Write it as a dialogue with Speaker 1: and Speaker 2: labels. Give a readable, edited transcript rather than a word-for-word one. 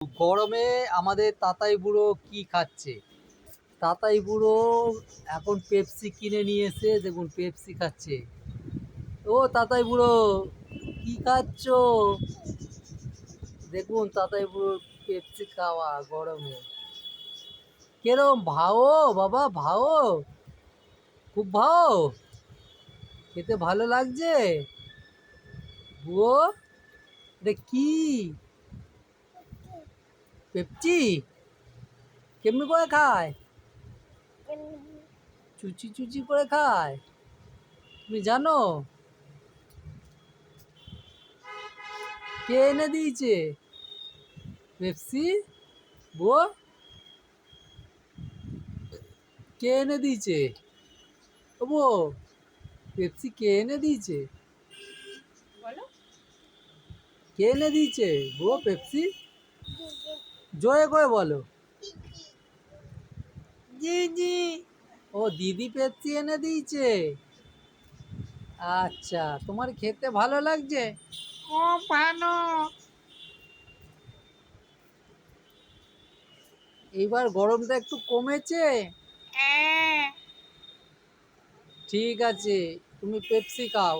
Speaker 1: গরমে আমাদের তাতাই বুড়ো কি খাচ্ছে? তাতাই বুড়ো এখন পেপসি কিনে নিয়ে এসে দেখুন পেপসি খাচ্ছে। ও তাতাই বুড়ো কি খাচ্ছ? দেখুন তাতাই বুড়োর পেপসি খাওয়া গরমে। কেরম ভাও বাবা, ভাও? খুব ভাও? খেতে ভালো লাগছে? বুড়ো এটা কি? পেপচি? কেমনি করে খায়? চুচি চুচি করে খায়? তুমি জানো? কে এনে দিয়েছে পেপসি? বুড়ো কে এনে দিয়েছে? ও বুড়ো পেপসি কে এনে দিয়েছে?
Speaker 2: বলো।
Speaker 1: কে এনে দিয়েছে বুড়ো পেপসি? জোরে করে বলো। দিদি। ও দিদি পেপসি এনে দিয়েছে। আচ্ছা, তোমার খেতে ভালো লাগছে?
Speaker 2: খুব ভালো।
Speaker 1: এইবার গরমটা একটু কমেছে?
Speaker 2: হ্যাঁ।
Speaker 1: ঠিক আছে, তুমি পেপসি খাও।